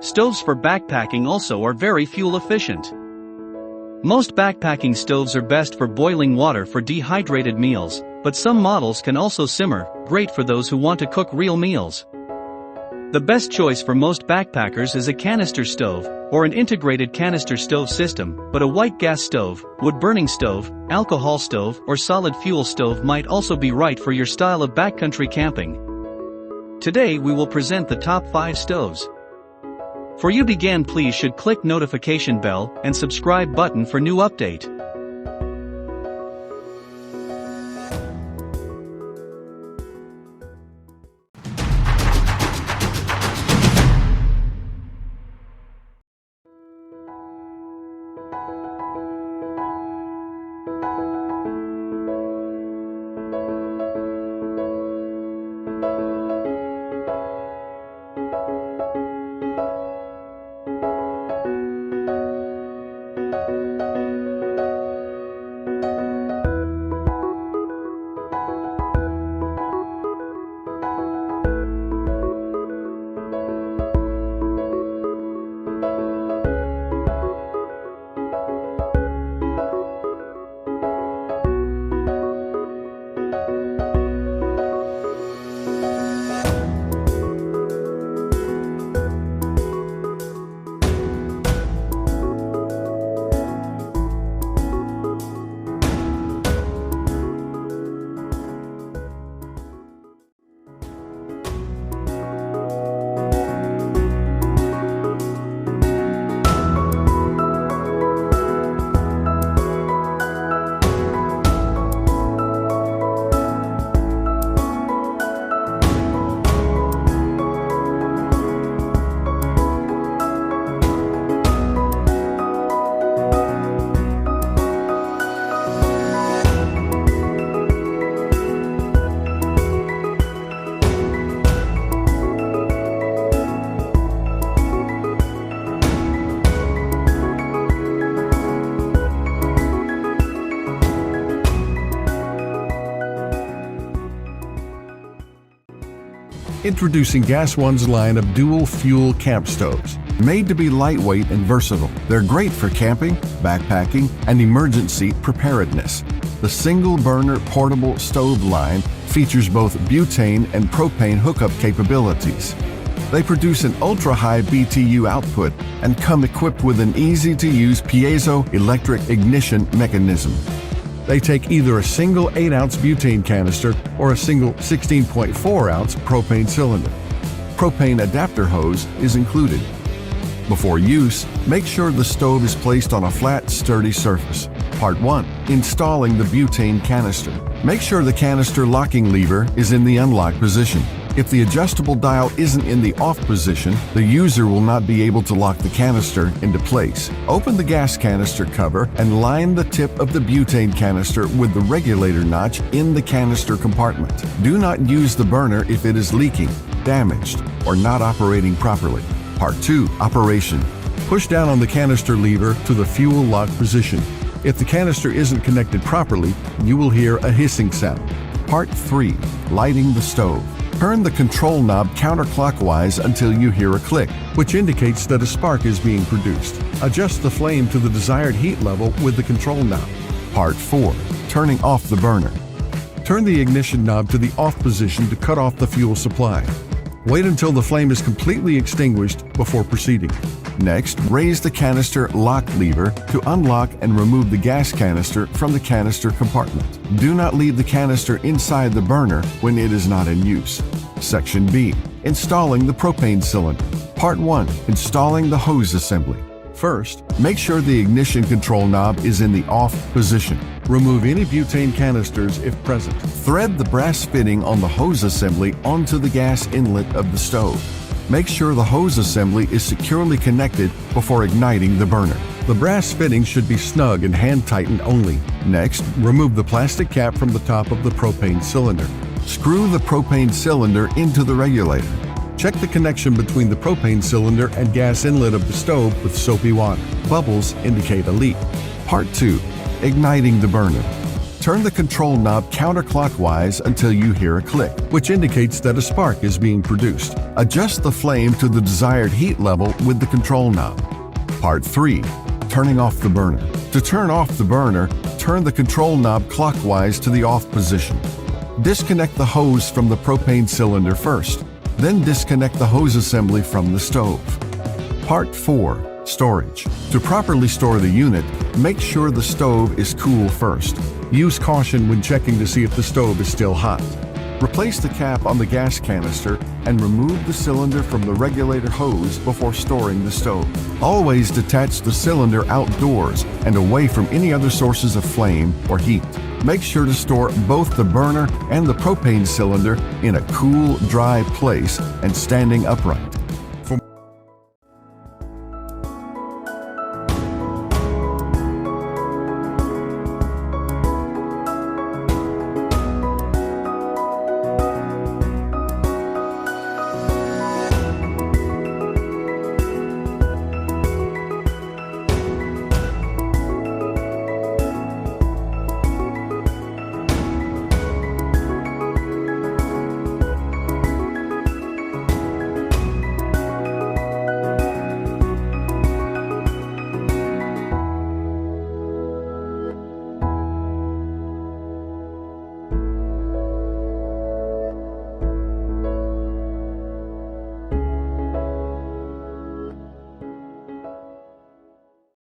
Stoves for backpacking also are very fuel efficient. Most backpacking stoves are best for boiling water for dehydrated meals, but some models can also simmer, great for those who want to cook real meals. The best choice for most backpackers is a canister stove, or an integrated canister stove system, but a white gas stove, wood-burning stove, alcohol stove, or solid fuel stove might also be right for your style of backcountry camping. Today we will present the top 5 stoves. For you begin, please should click notification bell and subscribe button for new update. Introducing Gas One's line of dual-fuel camp stoves. Made to be lightweight and versatile, they're great for camping, backpacking, and emergency preparedness. The single-burner portable stove line features both butane and propane hookup capabilities. They produce an ultra-high BTU output and come equipped with an easy-to-use piezo-electric ignition mechanism. They take either a single 8-ounce butane canister or a single 16.4-ounce propane cylinder. Propane adapter hose is included. Before use, make sure the stove is placed on a flat, sturdy surface. Part 1. Installing the butane canister. Make sure the canister locking lever is in the unlock position. If the adjustable dial isn't in the off position, the user will not be able to lock the canister into place. Open the gas canister cover and line the tip of the butane canister with the regulator notch in the canister compartment. Do not use the burner if it is leaking, damaged, or not operating properly. Part 2. Operation. Push down on the canister lever to the fuel lock position. If the canister isn't connected properly, you will hear a hissing sound. Part 3. Lighting the stove. Turn the control knob counterclockwise until you hear a click, which indicates that a spark is being produced. Adjust the flame to the desired heat level with the control knob. Part 4. Turning off the burner. Turn the ignition knob to the off position to cut off the fuel supply. Wait until the flame is completely extinguished before proceeding. Next, raise the canister lock lever to unlock and remove the gas canister from the canister compartment. Do not leave the canister inside the burner when it is not in use. Section B. Installing the propane cylinder. Part 1. Installing the hose assembly. First, make sure the ignition control knob is in the off position. Remove any butane canisters if present. Thread the brass fitting on the hose assembly onto the gas inlet of the stove. Make sure the hose assembly is securely connected before igniting the burner. The brass fitting should be snug and hand-tightened only. Next, remove the plastic cap from the top of the propane cylinder. Screw the propane cylinder into the regulator. Check the connection between the propane cylinder and gas inlet of the stove with soapy water. Bubbles indicate a leak. Part 2. Igniting the burner. Turn the control knob counterclockwise until you hear a click, which indicates that a spark is being produced. Adjust the flame to the desired heat level with the control knob. Part 3. Turning off the burner. To turn off the burner, turn the control knob clockwise to the off position. Disconnect the hose from the propane cylinder first, then disconnect the hose assembly from the stove. Part 4. Storage. To properly store the unit, make sure the stove is cool first. Use caution when checking to see if the stove is still hot. Replace the cap on the gas canister and remove the cylinder from the regulator hose before storing the stove. Always detach the cylinder outdoors and away from any other sources of flame or heat. Make sure to store both the burner and the propane cylinder in a cool, dry place and standing upright.